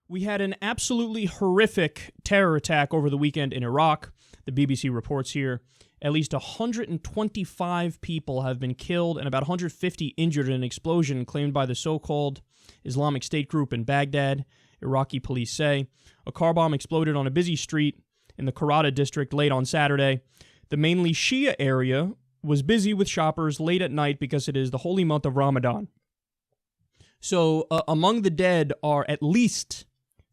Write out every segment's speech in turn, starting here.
We had an absolutely horrific terror attack over the weekend in Iraq. The BBC reports here at least 125 people have been killed and about 150 injured in an explosion claimed by the so-called Islamic State group in Baghdad, Iraqi police say. A car bomb exploded on a busy street in the Karrada district late on Saturday. The mainly Shia area was busy with shoppers late at night because it is the holy month of Ramadan. So among the dead are at least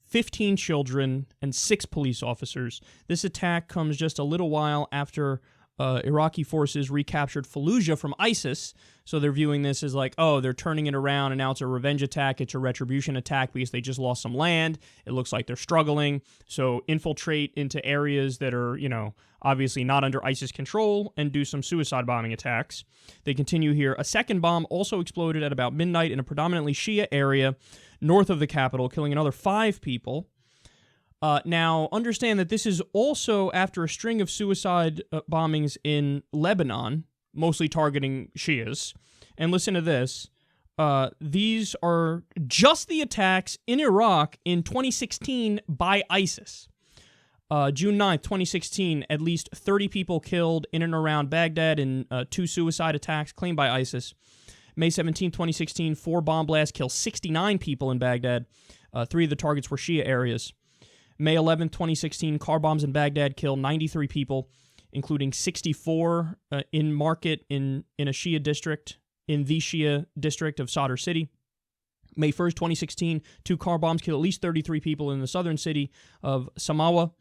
15 children and 6 police officers. This attack comes just a little while after Iraqi forces recaptured Fallujah from ISIS. So they're viewing this as like, oh, they're turning it around and now it's a revenge attack. It's a retribution attack because they just lost some land. It looks like they're struggling. So infiltrate into areas that are, obviously not under ISIS control and do some suicide bombing attacks. They continue here. A second bomb also exploded at about midnight in a predominantly Shia area north of the capital, killing another 5 people. Now, understand that this is also after a string of suicide bombings in Lebanon, mostly targeting Shias. And listen to this. These are just the attacks in Iraq in 2016 by ISIS. June 9th, 2016, at least 30 people killed in and around Baghdad in 2 suicide attacks claimed by ISIS. May 17, 2016, 4 bomb blasts kill 69 people in Baghdad. 3 of the targets were Shia areas. May 11, 2016, car bombs in Baghdad kill 93 people, including 64 in Market in a Shia district, in the Shia district of Sadr City. May 1st, 2016, 2 car bombs kill at least 33 people in the southern city of Samawa.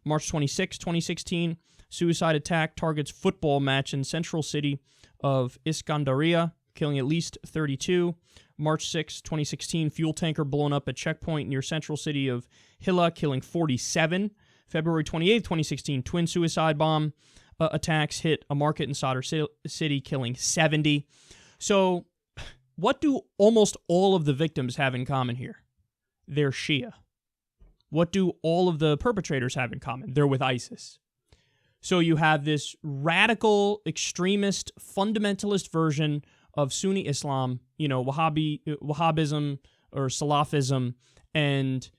March 26, 2016, suicide attack targets football match in central city of Iskandaria, killing at least 32. March 6, 2016, fuel tanker blown up at checkpoint near central city of Hilla, killing 47. February 28, 2016, twin suicide bomb attacks hit a market in Sadr City, killing 70. So what do almost all of the victims have in common here? They're Shia. What do all of the perpetrators have in common? They're with ISIS. So you have this radical, extremist, fundamentalist version of Sunni Islam, Wahhabism or Salafism, and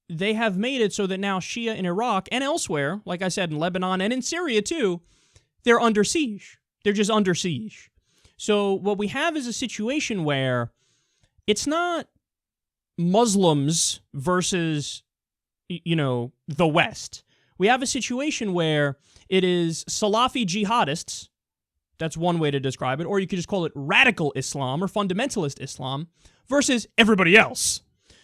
they have made it so that now Shia in Iraq and elsewhere, like I said, in Lebanon and in Syria too, they're under siege. They're just under siege. So what we have is a situation where it's not Muslims versus, the West. We have a situation where it is Salafi jihadists. That's one way to describe it. Or you could just call it radical Islam or fundamentalist Islam versus everybody else.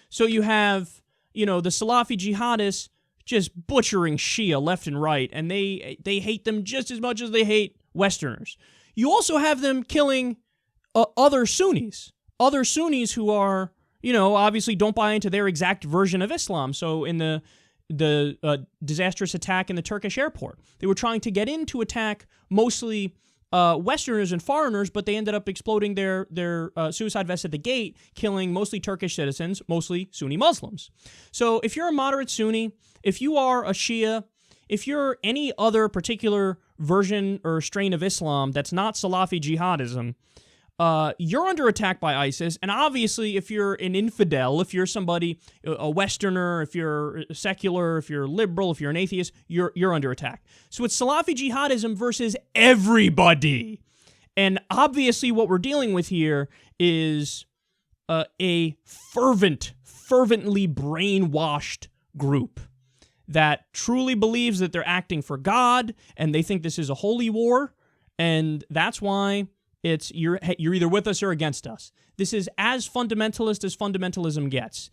So you have, the Salafi jihadists just butchering Shia left and right, and they hate them just as much as they hate Westerners. You also have them killing other Sunnis who are, obviously don't buy into their exact version of Islam. So in the disastrous attack in the Turkish airport, they were trying to get in to attack mostly Westerners and foreigners, but they ended up exploding their suicide vests at the gate, killing mostly Turkish citizens, mostly Sunni Muslims. So if you're a moderate Sunni, if you are a Shia, if you're any other particular version or strain of Islam that's not Salafi jihadism, you're under attack by ISIS. And obviously, if you're an infidel, if you're somebody, a Westerner, if you're secular, if you're liberal, if you're an atheist, you're under attack. So it's Salafi jihadism versus everybody. And obviously, what we're dealing with here is a fervently brainwashed group that truly believes that they're acting for God, and they think this is a holy war, and that's why you're either with us or against us. This is as fundamentalist as fundamentalism gets.